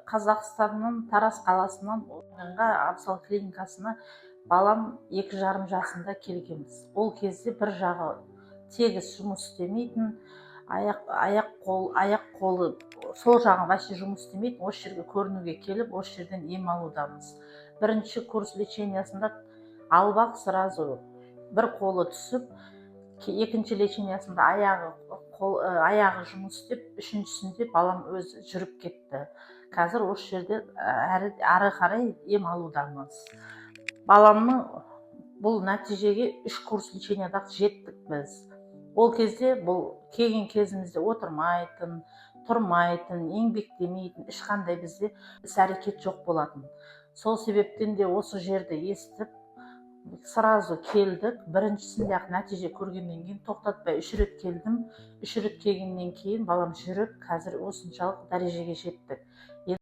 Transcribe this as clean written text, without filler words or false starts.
Қазақстанның Тараз қаласынан Абзал клиникасына балам 2,5 жасында келгенбіз. Ол кезде бір жағы тегіс жұмыс істемейтін, аяқ қолы сол жағы вообще жұмыс істемейтін. Осы жерге көрінуге келіп, осы жерден ем алудамыз. Бірінші курс лечениясында албақ сразу бір қолы түсіп, екінші лечениясында аяғы жұмыс істеп, үшіншісінде балам өзі жүріп кетті. Қазір осы жерде ары қарай ем алудамыз. Баламның бұл нәтижеге 3 курс леченияда жеттік біз. Ол кезде бұл келген кезімізде отырмайтын, тұрмайтын, еңбектемейтін, ешқандай бізде іс-әрекет жоқ болатын. Сол себептен де осы жерді естіп, сразу келдік. Біріншісінде ақ нәтиже көргеннен кейін тоқтатпай 3 рет келдім. 3 рет келгеннен кейін балам жүріп, қазір осыншалық дәрежеге жеттік.